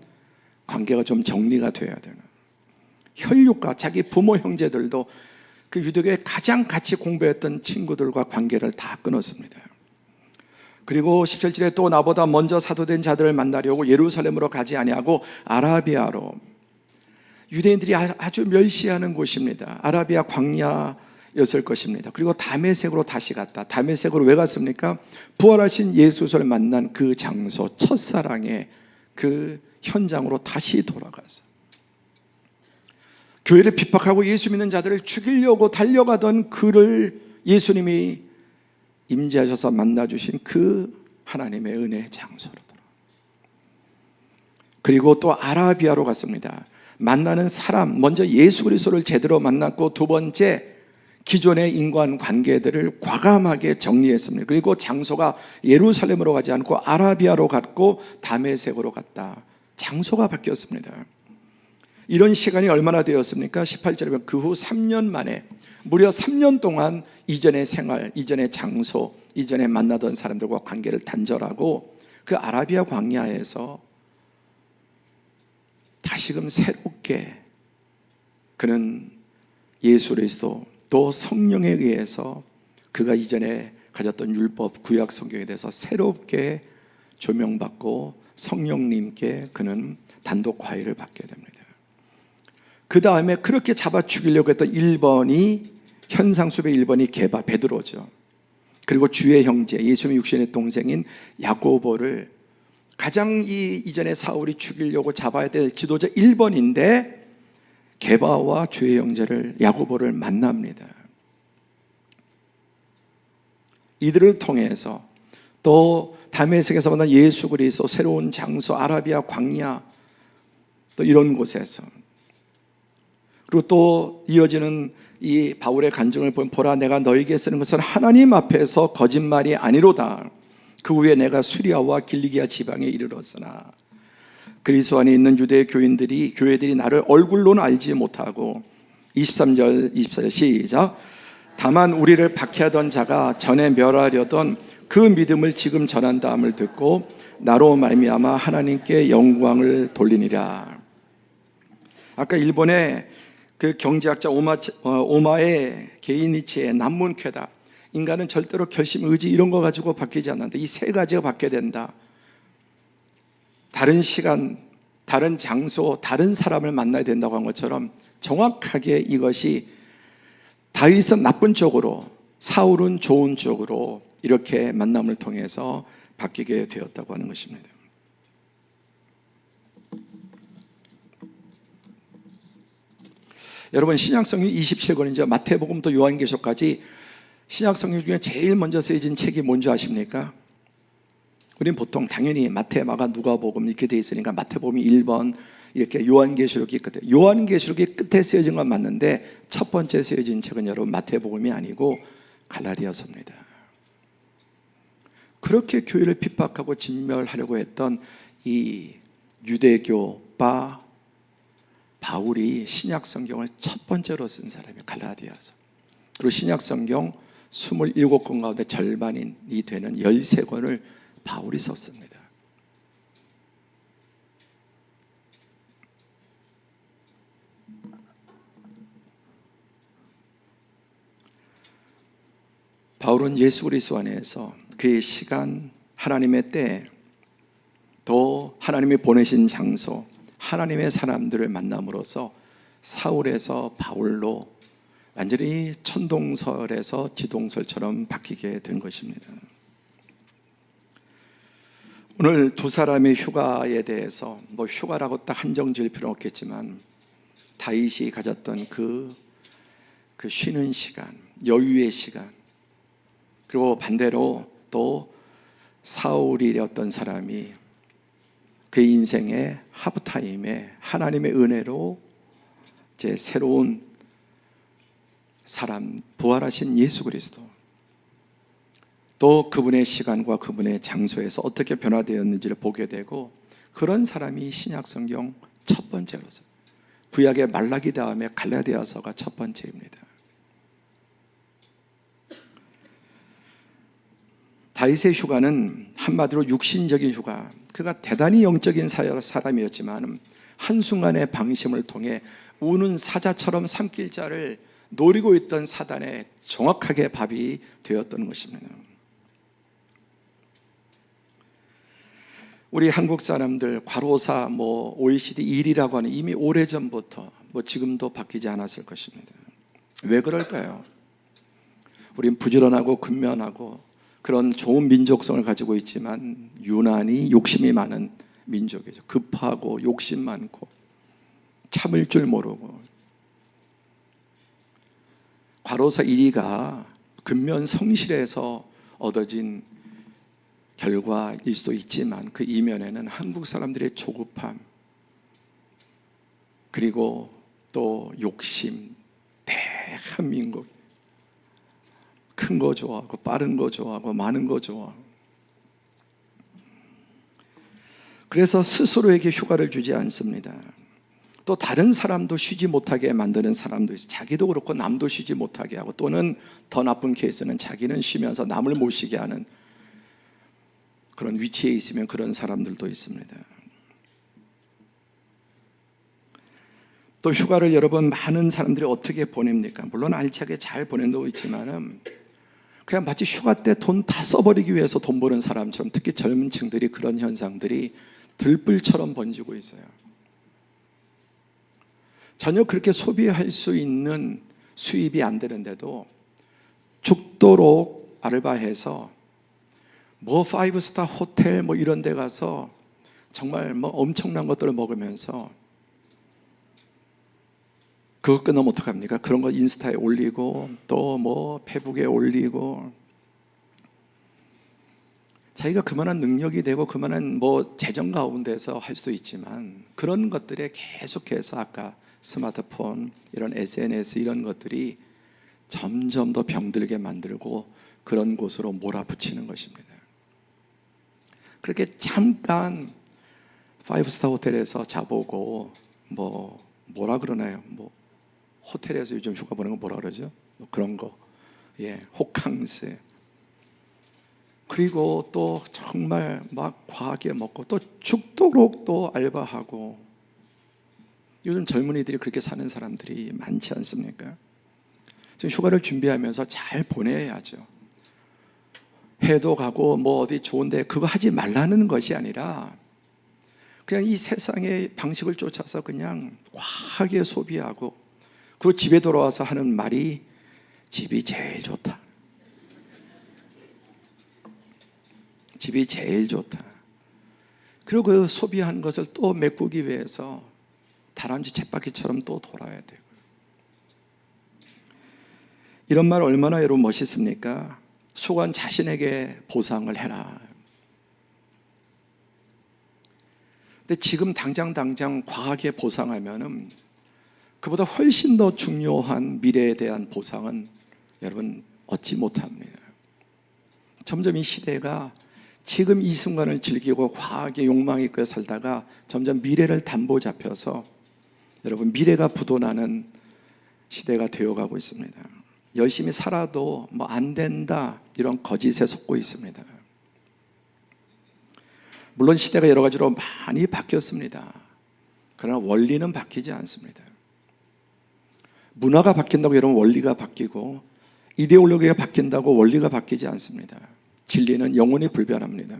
관계가 좀 정리가 돼야 돼요. 혈육과 자기 부모 형제들도 그 유대교에 가장 같이 공부했던 친구들과 관계를 다 끊었습니다. 그리고 17절에 또 나보다 먼저 사도된 자들을 만나려고 예루살렘으로 가지 아니하고 아라비아로, 유대인들이 아주 멸시하는 곳입니다. 아라비아 광야였을 것입니다. 그리고 다메섹으로 다시 갔다. 다메섹으로 왜 갔습니까? 부활하신 예수를 만난 그 장소, 첫사랑의 그 현장으로 다시 돌아가서 교회를 핍박하고 예수 믿는 자들을 죽이려고 달려가던 그를 예수님이 임재하셔서 만나주신 그 하나님의 은혜의 장소로 돌아갑니다. 그리고 또 아라비아로 갔습니다. 만나는 사람, 먼저 예수 그리스도를 제대로 만났고, 두 번째 기존의 인간관계들을 과감하게 정리했습니다. 그리고 장소가 예루살렘으로 가지 않고 아라비아로 갔고 다메섹으로 갔다. 장소가 바뀌었습니다. 이런 시간이 얼마나 되었습니까? 18절에 보면 그 후 3년 만에, 무려 3년 동안 이전의 생활, 이전의 장소, 이전에 만나던 사람들과 관계를 단절하고 그 아라비아 광야에서 다시금 새롭게 그는 예수 그리스도 또 성령에 의해서 그가 이전에 가졌던 율법, 구약 성경에 대해서 새롭게 조명받고 성령님께 그는 단독 과외를 받게 됩니다. 그 다음에 그렇게 잡아 죽이려고 했던 1번이, 현상수배 1번이 게바, 베드로죠. 그리고 주의 형제, 예수님의 육신의 동생인 야고보를 가장 이전에 사울이 죽이려고 잡아야 될 지도자 1번인데 게바와 주의 형제를, 야고보를 만납니다. 이들을 통해서 또 다메섹에서 만난 예수 그리스도, 새로운 장소, 아라비아 광야, 또 이런 곳에서, 그리고 또 이어지는 이 바울의 간증을 보면, 보라 내가 너에게 쓰는 것은 하나님 앞에서 거짓말이 아니로다. 그 후에 내가 수리아와 길리기아 지방에 이르렀으나 그리스도 안에 있는 유대 교회들이 나를 얼굴로는 알지 못하고, 23절 24절 시작. 다만 우리를 박해하던 자가 전에 멸하려던 그 믿음을 지금 전한다함을 듣고 나로 말미암아 하나님께 영광을 돌리니라. 아까 일본의 그 경제학자 오마의 게이니치의 난문쾌다. 인간은 절대로 결심, 의지 이런 거 가지고 바뀌지 않는다. 이 세 가지가 바뀌어야 된다. 다른 시간, 다른 장소, 다른 사람을 만나야 된다고 한 것처럼 정확하게 이것이 다윗은 나쁜 쪽으로, 사울은 좋은 쪽으로 이렇게 만남을 통해서 바뀌게 되었다고 하는 것입니다. 여러분, 신약성경 27권이죠. 마태복음부터 요한계시록까지 신약성경 중에 제일 먼저 쓰여진 책이 뭔지 아십니까? 우리는 보통 당연히 마태, 마가, 누가복음 이렇게 돼 있으니까 마태복음이 1번, 이렇게 요한계시록이 끝에, 요한계시록이 끝에 쓰여진 건 맞는데 첫 번째 쓰여진 책은 여러분 마태복음이 아니고 갈라디아서입니다. 그렇게 교회를 핍박하고 진멸하려고 했던 이 유대교파 바울이 신약성경을 첫 번째로 쓴 사람이 갈라디아서. 그리고 신약성경 27권 가운데 절반이 되는 13권을 바울이 썼습니다. 바울은 예수 그리스도 안에서 그의 시간, 하나님의 때, 또 하나님이 보내신 장소, 하나님의 사람들을 만남으로써 사울에서 바울로 완전히 천동설에서 지동설처럼 바뀌게 된 것입니다. 오늘 두 사람의 휴가에 대해서 휴가라고 딱 한정 지을 필요는 없겠지만 다윗이 가졌던 그 쉬는 시간, 여유의 시간, 그리고 반대로 또 사울이 어떤 사람이 그의 인생의 하프타임에 하나님의 은혜로 이제 새로운 사람, 부활하신 예수 그리스도, 또 그분의 시간과 그분의 장소에서 어떻게 변화되었는지를 보게 되고, 그런 사람이 신약성경 첫 번째로서, 구약의 말라기 다음에 갈라디아서가 첫 번째입니다. 다윗의 휴가는 한마디로 육신적인 휴가, 그가 대단히 영적인 사람이었지만 한순간의 방심을 통해 우는 사자처럼 삼킬 자를 노리고 있던 사단에 정확하게 밥이 되었던 것입니다. 우리 한국 사람들 과로사, OECD 1위라고 하는, 이미 오래전부터 뭐 지금도 바뀌지 않았을 것입니다. 왜 그럴까요? 우린 부지런하고 근면하고 그런 좋은 민족성을 가지고 있지만 유난히 욕심이 많은 민족이죠. 급하고 욕심 많고 참을 줄 모르고. 과로사 1위가 근면 성실에서 얻어진 결과일 수도 있지만 그 이면에는 한국 사람들의 조급함, 그리고 또 욕심, 대한민국 큰 거 좋아하고 빠른 거 좋아하고 많은 거 좋아하고, 그래서 스스로에게 휴가를 주지 않습니다. 또 다른 사람도 쉬지 못하게 만드는 사람도 있어요. 자기도 그렇고 남도 쉬지 못하게 하고, 또는 더 나쁜 케이스는 자기는 쉬면서 남을 못 쉬게 하는 그런 위치에 있으면 그런 사람들도 있습니다. 또 휴가를 여러분 많은 사람들이 어떻게 보냅니까? 물론 알차게 잘 보낸다고 있지만은 그냥 마치 휴가 때 돈 다 써버리기 위해서 돈 버는 사람처럼, 특히 젊은 층들이 그런 현상들이 들불처럼 번지고 있어요. 전혀 그렇게 소비할 수 있는 수입이 안 되는데도 죽도록 알바해서 뭐 5스타 호텔 뭐 이런 데 가서 정말 뭐 엄청난 것들을 먹으면서, 그거 끝나면 어떡합니까? 그런 거 인스타에 올리고 또 뭐 페북에 올리고, 자기가 그만한 능력이 되고 그만한 뭐 재정 가운데서 할 수도 있지만 그런 것들에 계속해서 아까 스마트폰, 이런 SNS 이런 것들이 점점 더 병들게 만들고 그런 곳으로 몰아붙이는 것입니다. 그렇게 잠깐 5스타 호텔에서 자보고 뭐라 그러나요? 뭐 호텔에서 요즘 휴가 보는 거 뭐라 그러죠? 뭐 그런 거, 호캉스. 그리고 또 정말 막 과하게 먹고 또 죽도록 또 알바하고. 요즘 젊은이들이 그렇게 사는 사람들이 많지 않습니까? 지금 휴가를 준비하면서 잘 보내야죠. 해도 가고 뭐 어디 좋은데 그거 하지 말라는 것이 아니라 그냥 이 세상의 방식을 쫓아서 그냥 과하게 소비하고, 그리고 집에 돌아와서 하는 말이 집이 제일 좋다. 집이 제일 좋다. 그리고 그 소비한 것을 또 메꾸기 위해서 다람쥐 쳇바퀴처럼 또 돌아야 되고. 이런 말 얼마나 여러분 멋있습니까? 수고한 자신에게 보상을 해라. 근데 지금 당장 과하게 보상하면은 그보다 훨씬 더 중요한 미래에 대한 보상은 여러분 얻지 못합니다. 점점 이 시대가 지금 이 순간을 즐기고 과하게 욕망 있게 살다가 점점 미래를 담보 잡혀서 여러분 미래가 부도나는 시대가 되어가고 있습니다. 열심히 살아도 뭐 안 된다, 이런 거짓에 속고 있습니다. 물론 시대가 여러 가지로 많이 바뀌었습니다. 그러나 원리는 바뀌지 않습니다. 문화가 바뀐다고 여러분 원리가 바뀌고, 이데올로기가 바뀐다고 원리가 바뀌지 않습니다. 진리는 영원히 불변합니다.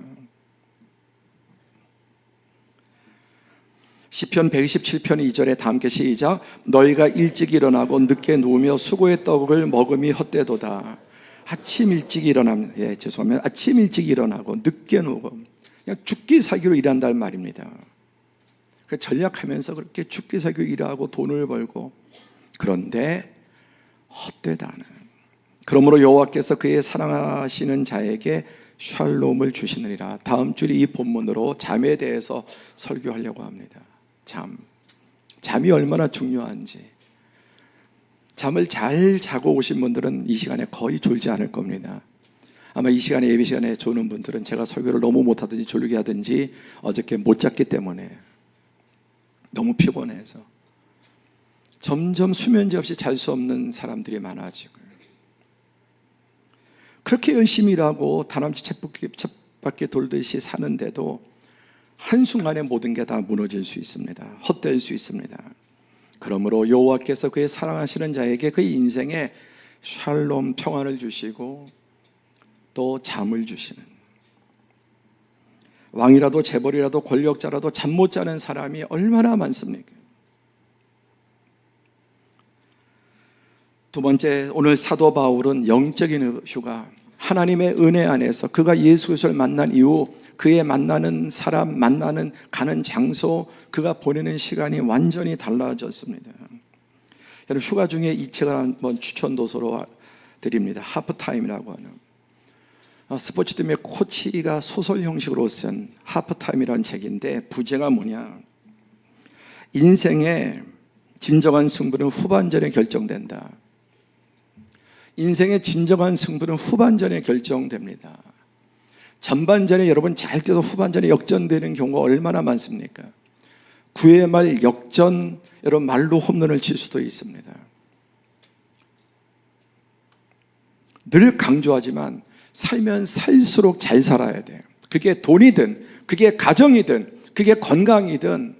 시편 127편 2절에 다 함께 시작. 너희가 일찍 일어나고 늦게 누우며 수고의 떡을 먹음이 헛되도다. 아침 일찍 아침 일찍 일어나고 늦게 누우고 그냥 죽기 살기로 일한다는 말입니다. 전략하면서 그렇게 죽기 살기로 일하고 돈을 벌고, 그런데 헛되다는. 그러므로 여호와께서 그의 사랑하시는 자에게 샬롬을 주시느니라. 다음 주에 이 본문으로 잠에 대해서 설교하려고 합니다. 잠이 얼마나 중요한지. 잠을 잘 자고 오신 분들은 이 시간에 거의 졸지 않을 겁니다. 아마 이 시간에, 예배 시간에 조는 분들은 제가 설교를 너무 못하든지 졸리게 하든지 어저께 못 잤기 때문에 너무 피곤해서 점점 수면제 없이 잘 수 없는 사람들이 많아지고요. 그렇게 열심히 일하고 다람쥐 쳇바퀴 돌듯이 사는데도 한순간에 모든 게 다 무너질 수 있습니다. 헛될 수 있습니다. 그러므로 여호와께서 그의 사랑하시는 자에게 그의 인생에 샬롬, 평안을 주시고 또 잠을 주시는, 왕이라도 재벌이라도 권력자라도 잠 못 자는 사람이 얼마나 많습니까? 두 번째, 오늘 사도 바울은 영적인 휴가, 하나님의 은혜 안에서 그가 예수 그리스도를 만난 이후 그의 만나는 사람, 만나는 가는 장소, 그가 보내는 시간이 완전히 달라졌습니다. 여러분, 휴가 중에 이 책을 한번 추천 도서로 드립니다. 하프타임이라고 하는, 스포츠 팀의 코치가 소설 형식으로 쓴 하프타임이라는 책인데, 부제가 뭐냐, 인생의 진정한 승부는 후반전에 결정된다. 인생의 진정한 승부는 후반전에 결정됩니다. 전반전에 여러분 잘 뛰어서 후반전에 역전되는 경우가 얼마나 많습니까? 9회 말 역전, 여러분 말로 홈런을 칠 수도 있습니다. 늘 강조하지만 살면 살수록 잘 살아야 돼요. 그게 돈이든 그게 가정이든 그게 건강이든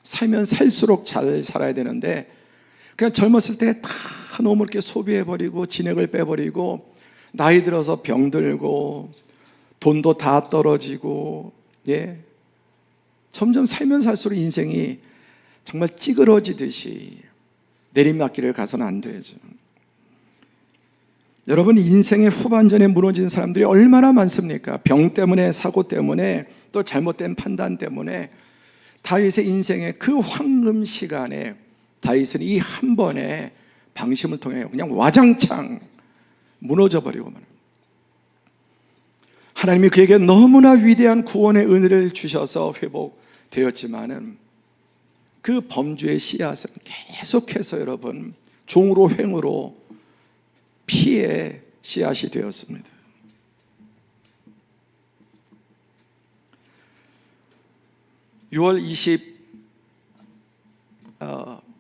살면 살수록 잘 살아야 되는데, 그냥 젊었을 때 다 너무 이렇게 소비해버리고 진액을 빼버리고 나이 들어서 병들고 돈도 다 떨어지고, 점점 살면 살수록 인생이 정말 찌그러지듯이 내리막길을 가서는 안 되죠. 여러분, 인생의 후반전에 무너진 사람들이 얼마나 많습니까? 병 때문에, 사고 때문에, 또 잘못된 판단 때문에. 다윗의 인생의 그 황금 시간에 다윗은 이 한 번의 방심을 통해 그냥 와장창 무너져 버리고 말합니다. 하나님이 그에게 너무나 위대한 구원의 은혜를 주셔서 회복되었지만은 그 범죄의 씨앗은 계속해서 여러분 종으로 횡으로 피의 씨앗이 되었습니다. (6월 20)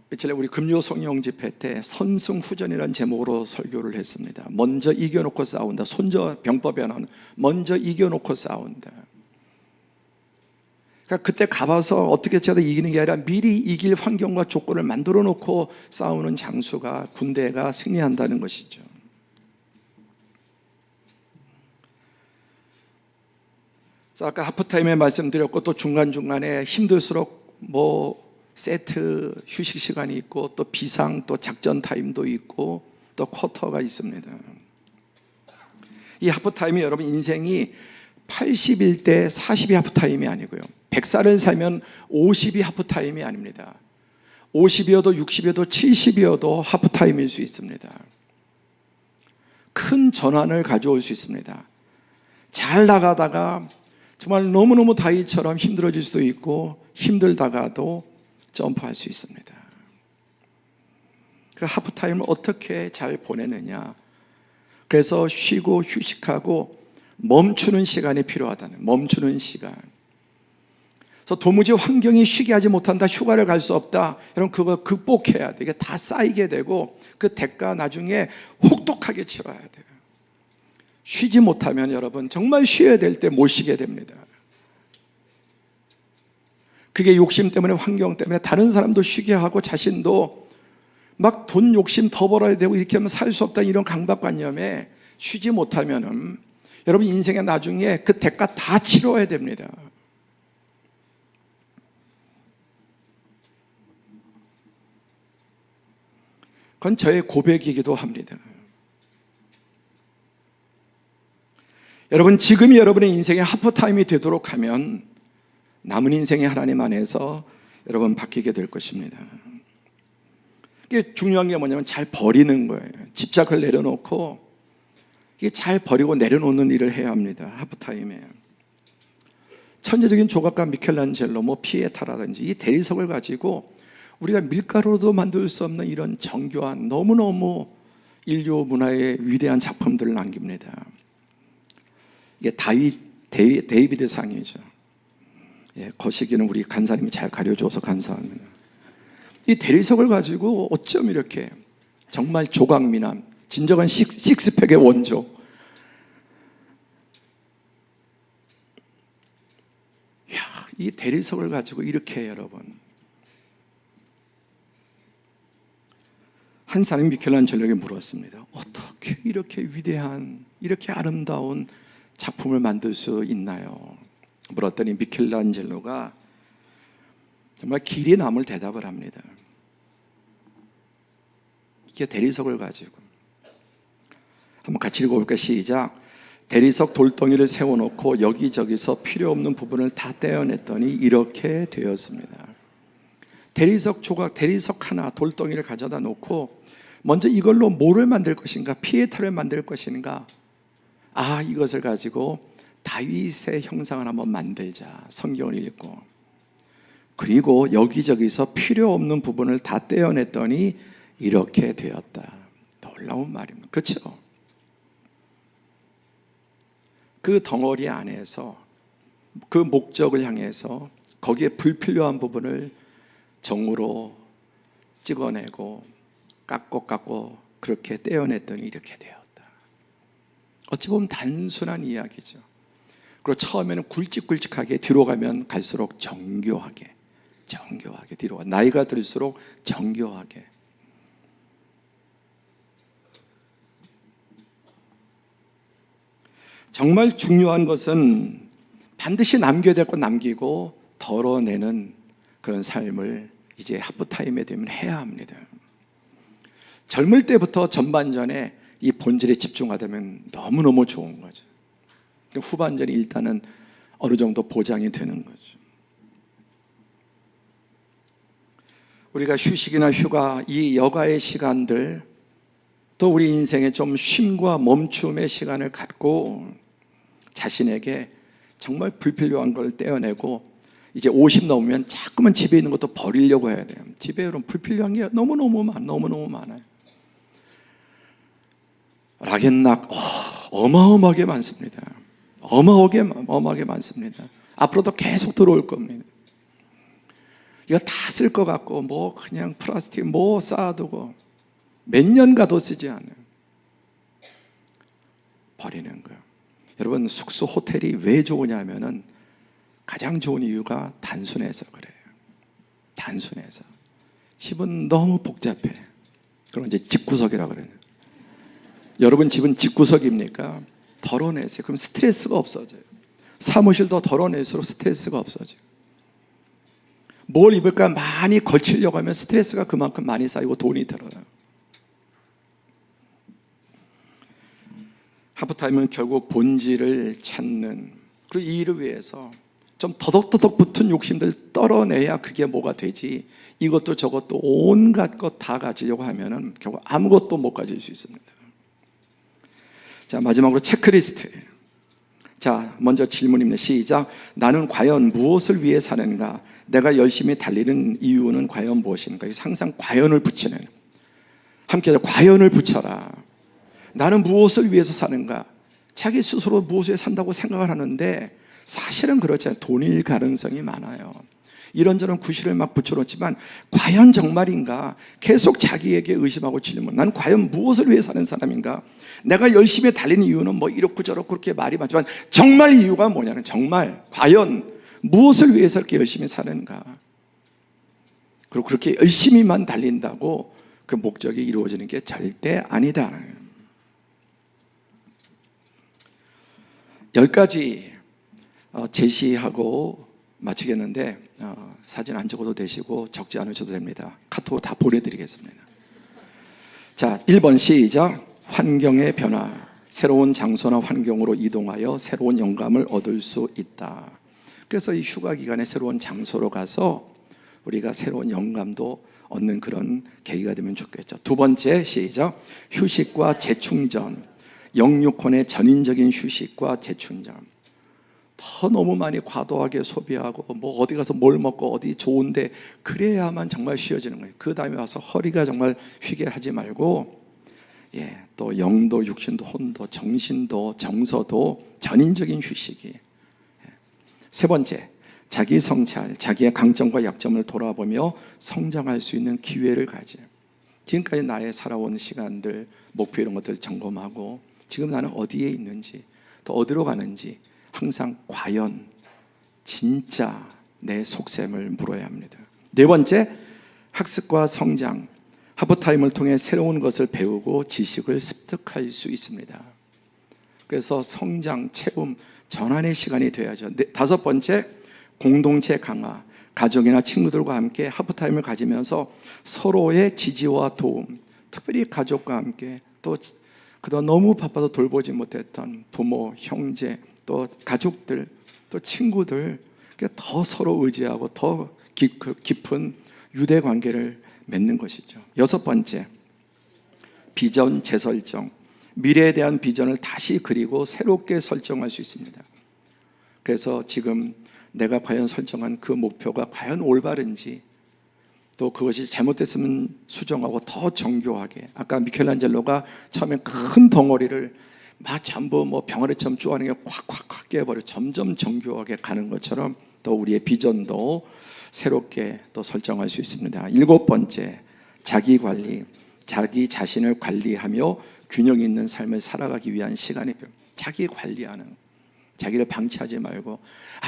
며칠 우리 금요 성령 집회 때 선승후전이라는 제목으로 설교를 했습니다. 먼저 이겨놓고 싸운다. 손저 병법에는 먼저 이겨놓고 싸운다. 그러니까 그때 가봐서 어떻게 해도 이기는 게 아니라 미리 이길 환경과 조건을 만들어 놓고 싸우는 장수가, 군대가 승리한다는 것이죠. 아까 하프타임에 말씀드렸고, 또 중간중간에 힘들수록 세트 휴식 시간이 있고, 또 비상, 또 작전 타임도 있고, 또 쿼터가 있습니다. 이 하프타임이 여러분 인생이 81대 40이 하프타임이 아니고요, 100살을 살면 50이 하프타임이 아닙니다. 50이어도 60이어도 70이어도 하프타임일 수 있습니다. 큰 전환을 가져올 수 있습니다. 잘 나가다가 정말 너무너무 다윗처럼 힘들어질 수도 있고, 힘들다가도 점프할 수 있습니다. 그 하프타임을 어떻게 잘 보내느냐, 그래서 쉬고 휴식하고 멈추는 시간이 필요하다는, 멈추는 시간. 그래서 도무지 환경이 쉬게 하지 못한다, 휴가를 갈 수 없다, 여러분 그거 극복해야 돼. 이게 다 쌓이게 되고 그 대가 나중에 혹독하게 치러야 돼요. 쉬지 못하면 여러분 정말 쉬어야 될 때 못 쉬게 됩니다. 그게 욕심 때문에, 환경 때문에 다른 사람도 쉬게 하고 자신도 막 돈 욕심 더 벌어야 되고 이렇게 하면 살 수 없다, 이런 강박관념에 쉬지 못하면은 여러분 인생의 나중에 그 대가 다 치러야 됩니다. 그건 저의 고백이기도 합니다. 여러분, 지금이 여러분의 인생의 하프타임이 되도록 하면 남은 인생이 하나님 안에서 여러분 바뀌게 될 것입니다. 이게 중요한 게 뭐냐면 잘 버리는 거예요. 집착을 내려놓고 이게 잘 버리고 내려놓는 일을 해야 합니다. 하프타임에 천재적인 조각가 미켈란젤로, 피에타라든지 이 대리석을 가지고 우리가 밀가루로도 만들 수 없는 이런 정교한, 너무너무 인류 문화의 위대한 작품들을 남깁니다. 이게 데이비드 상이죠. 거시기는 우리 간사님이 잘 가려줘서 감사합니다. 이 대리석을 가지고 어쩜 이렇게 정말 조각미남, 진정한 식스팩의 원조, 이 대리석을 가지고 이렇게, 여러분, 한 사람이 미켈란젤로에게 물었습니다. 어떻게 이렇게 위대한, 이렇게 아름다운 작품을 만들 수 있나요? 물었더니 미켈란젤로가 정말 길이 남을 대답을 합니다. 이게 대리석을 가지고 한번 같이 읽어볼까요? 시작. 대리석 돌덩이를 세워놓고 여기저기서 필요 없는 부분을 다 떼어냈더니 이렇게 되었습니다. 대리석 조각, 대리석 하나, 돌덩이를 가져다 놓고 먼저 이걸로 뭐를 만들 것인가? 피에타를 만들 것인가? 이것을 가지고 다윗의 형상을 한번 만들자. 성경을 읽고 그리고 여기저기서 필요 없는 부분을 다 떼어냈더니 이렇게 되었다. 놀라운 말입니다. 그렇죠? 그 덩어리 안에서 그 목적을 향해서 거기에 불필요한 부분을 정으로 찍어내고 깎고 그렇게 떼어냈더니 이렇게 되었다. 어찌 보면 단순한 이야기죠. 그리고 처음에는 굵직굵직하게 뒤로 가면 갈수록 정교하게 뒤로 가. 나이가 들수록 정교하게. 정말 중요한 것은 반드시 남겨야 될 것 남기고 덜어내는 그런 삶을 이제 하프타임에 되면 해야 합니다. 젊을 때부터 전반전에 이 본질에 집중하다면 너무너무 좋은 거죠. 후반전이 일단은 어느 정도 보장이 되는 거죠. 우리가 휴식이나 휴가, 이 여가의 시간들, 또 우리 인생에 좀 쉼과 멈춤의 시간을 갖고 자신에게 정말 불필요한 걸 떼어내고 이제 50 넘으면 자꾸만 집에 있는 것도 버리려고 해야 돼요. 집에 여러분 불필요한 게 너무너무 많아요. 락앤락 어마어마하게 많습니다. 어마어마하게 많습니다. 앞으로도 계속 들어올 겁니다. 이거 다 쓸 것 같고 뭐 그냥 플라스틱 뭐 쌓아두고 몇 년 가도 쓰지 않아요. 버리는 거예요. 여러분 숙소 호텔이 왜 좋으냐면은 가장 좋은 이유가 단순해서 그래요. 단순해서. 집은 너무 복잡해. 그럼 이제 집구석이라고 그래요. 여러분 집은 집구석입니까? 덜어내세요. 그럼 스트레스가 없어져요. 사무실도 덜어낼수록 스트레스가 없어져요. 뭘 입을까 많이 걸치려고 하면 스트레스가 그만큼 많이 쌓이고 돈이 들어요. 하프타임은 결국 본질을 찾는, 그리고 이 일을 위해서 좀 더덕더덕 붙은 욕심들 떨어내야 그게 뭐가 되지. 이것도 저것도 온갖 것 다 가지려고 하면은 결국 아무것도 못 가질 수 있습니다. 자, 마지막으로 체크리스트. 자, 먼저 질문입니다. 시작. 나는 과연 무엇을 위해 사는가? 내가 열심히 달리는 이유는 과연 무엇인가? 항상 과연을 붙이는, 함께 과연을 붙여라. 나는 무엇을 위해서 사는가? 자기 스스로 무엇을 위해 산다고 생각을 하는데 사실은 그렇지 않아요. 돈일 가능성이 많아요. 이런저런 구실을 막 붙여놓지만 과연 정말인가? 계속 자기에게 의심하고 질문. 난 과연 무엇을 위해 사는 사람인가? 내가 열심히 달리는 이유는 뭐 이렇고 저렇고 그렇게 말이 많지만 정말 이유가 뭐냐는, 정말 과연 무엇을 위해서 이렇게 열심히 사는가? 그리고 그렇게 열심히만 달린다고 그 목적이 이루어지는 게 절대 아니다. 10가지 제시하고 마치겠는데 사진 안 적어도 되시고 적지 않으셔도 됩니다. 카톡으로 다 보내드리겠습니다. 자, 1번 시작. 환경의 변화. 새로운 장소나 환경으로 이동하여 새로운 영감을 얻을 수 있다. 그래서 이 휴가 기간에 새로운 장소로 가서 우리가 새로운 영감도 얻는 그런 계기가 되면 좋겠죠. 2번째 시작. 휴식과 재충전. 영육혼의 전인적인 휴식과 재충전. 더 너무 많이 과도하게 소비하고 뭐 어디 가서 뭘 먹고 어디 좋은데 그래야만 정말 쉬어지는 거예요. 그 다음에 와서 허리가 정말 휘게 하지 말고, 또 영도 육신도 혼도 정신도 정서도 전인적인 휴식이. 3번째, 자기 성찰, 자기의 강점과 약점을 돌아보며 성장할 수 있는 기회를 가지. 지금까지 나의 살아온 시간들, 목표 이런 것들 점검하고 지금 나는 어디에 있는지, 또 어디로 가는지 항상 과연 진짜 내 속셈을 물어야 합니다. 4번째, 학습과 성장. 하프타임을 통해 새로운 것을 배우고 지식을 습득할 수 있습니다. 그래서 성장, 체험, 전환의 시간이 돼야죠. 5번째, 공동체 강화. 가족이나 친구들과 함께 하프타임을 가지면서 서로의 지지와 도움, 특별히 가족과 함께 또 그동안 너무 바빠서 돌보지 못했던 부모, 형제, 또 가족들, 또 친구들 더 서로 의지하고 더 깊은 유대 관계를 맺는 것이죠. 여섯 번째, 비전 재설정. 미래에 대한 비전을 다시 그리고 새롭게 설정할 수 있습니다. 그래서 지금 내가 과연 설정한 그 목표가 과연 올바른지, 또 그것이 잘못됐으면 수정하고 더 정교하게, 아까 미켈란젤로가 처음엔 큰 덩어리를 막 전부 병아리처럼 쪼아내게 콱콱콱 깨버려 점점 정교하게 가는 것처럼 또 우리의 비전도 새롭게 또 설정할 수 있습니다. 일곱 번째, 자기 관리. 자기 자신을 관리하며 균형 있는 삶을 살아가기 위한 시간의 표. 자기 관리하는, 자기를 방치하지 말고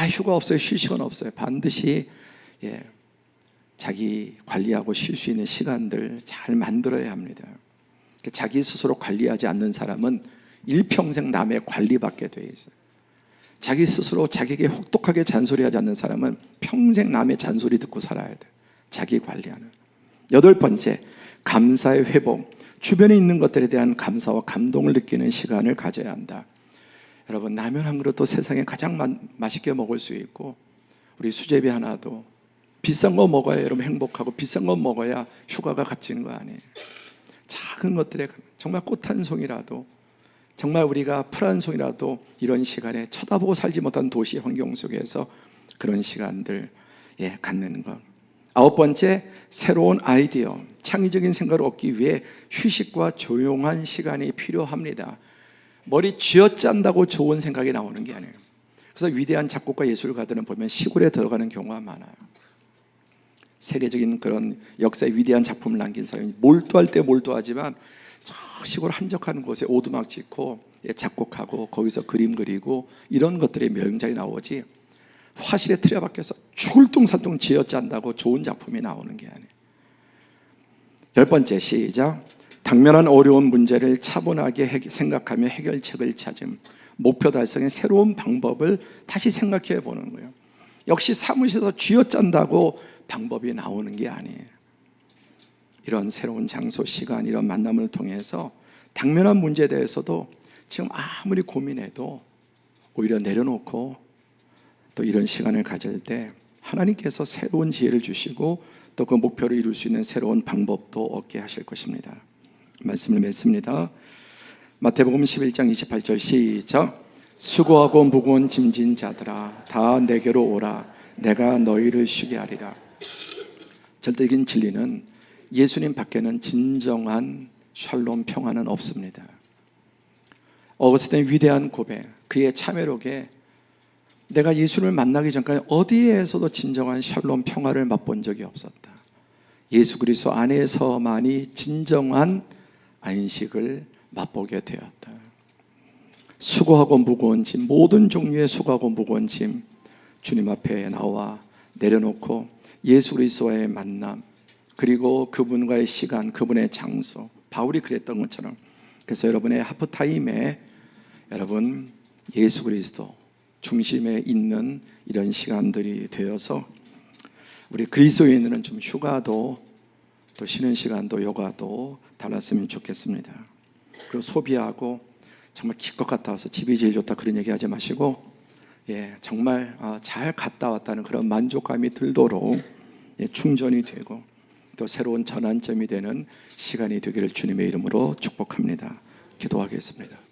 휴가 없어요, 쉴 시간 없어요. 반드시 자기 관리하고 쉴 수 있는 시간들 잘 만들어야 합니다. 자기 스스로 관리하지 않는 사람은 일평생 남의 관리받게 돼 있어요. 자기 스스로 자기에게 혹독하게 잔소리하지 않는 사람은 평생 남의 잔소리 듣고 살아야 돼요. 자기 관리하는. 여덟 번째, 감사의 회복. 주변에 있는 것들에 대한 감사와 감동을 느끼는 시간을 가져야 한다. 여러분, 라면 한 그릇도 세상에 가장 맛있게 먹을 수 있고, 우리 수제비 하나도 비싼 거 먹어야 여러분 행복하고, 비싼 거 먹어야 휴가가 값지는 거 아니에요. 작은 것들에 정말 꽃 한 송이라도, 정말 우리가 풀 한 송이라도 이런 시간에 쳐다보고 살지 못한 도시 환경 속에서 그런 시간들 갖는 것. 아홉 번째, 새로운 아이디어. 창의적인 생각을 얻기 위해 휴식과 조용한 시간이 필요합니다. 머리 쥐어짠다고 좋은 생각이 나오는 게 아니에요. 그래서 위대한 작곡가 예술가들은 보면 시골에 들어가는 경우가 많아요. 세계적인 그런 역사의 위대한 작품을 남긴 사람이 몰두할 때 몰두하지만 저 시골 한적한 곳에 오두막 짓고 작곡하고 거기서 그림 그리고 이런 것들이 명작이 나오지, 화실에 틀에박혀서 죽을 둥살둥 쥐어짠다고 좋은 작품이 나오는 게 아니에요. 열 번째, 시작. 당면한 어려운 문제를 차분하게 생각하며 해결책을 찾음. 목표 달성의 새로운 방법을 다시 생각해 보는 거예요. 역시 사무실에서 쥐어짠다고 방법이 나오는 게 아니에요. 이런 새로운 장소, 시간, 이런 만남을 통해서 당면한 문제에 대해서도 지금 아무리 고민해도 오히려 내려놓고 또 이런 시간을 가질 때 하나님께서 새로운 지혜를 주시고 또 그 목표를 이룰 수 있는 새로운 방법도 얻게 하실 것입니다. 말씀을 맺습니다. 마태복음 11장 28절 시작. 수고하고 무거운 짐진 자들아 다 내게로 오라. 내가 너희를 쉬게 하리라. 절대적인 진리는 예수님 밖에는 진정한 샬롬 평안은 없습니다. 어거스틴의 위대한 고백, 그의 참회록에 내가 예수를 만나기 전까지 어디에서도 진정한 샬롬 평화를 맛본 적이 없었다. 예수 그리스도 안에서만이 진정한 안식을 맛보게 되었다. 수고하고 무거운 짐, 모든 종류의 수고하고 무거운 짐 주님 앞에 나와 내려놓고 예수 그리스도와의 만남, 그리고 그분과의 시간, 그분의 장소, 바울이 그랬던 것처럼, 그래서 여러분의 하프타임에 여러분 예수 그리스도 중심에 있는 이런 시간들이 되어서 우리 그리스도인들은 좀 휴가도 또 쉬는 시간도 요가도 달랐으면 좋겠습니다. 그리고 소비하고 정말 기껏 갔다 와서 집이 제일 좋다 그런 얘기 하지 마시고 정말 잘 갔다 왔다는 그런 만족감이 들도록 충전이 되고 또 새로운 전환점이 되는 시간이 되기를 주님의 이름으로 축복합니다. 기도하겠습니다.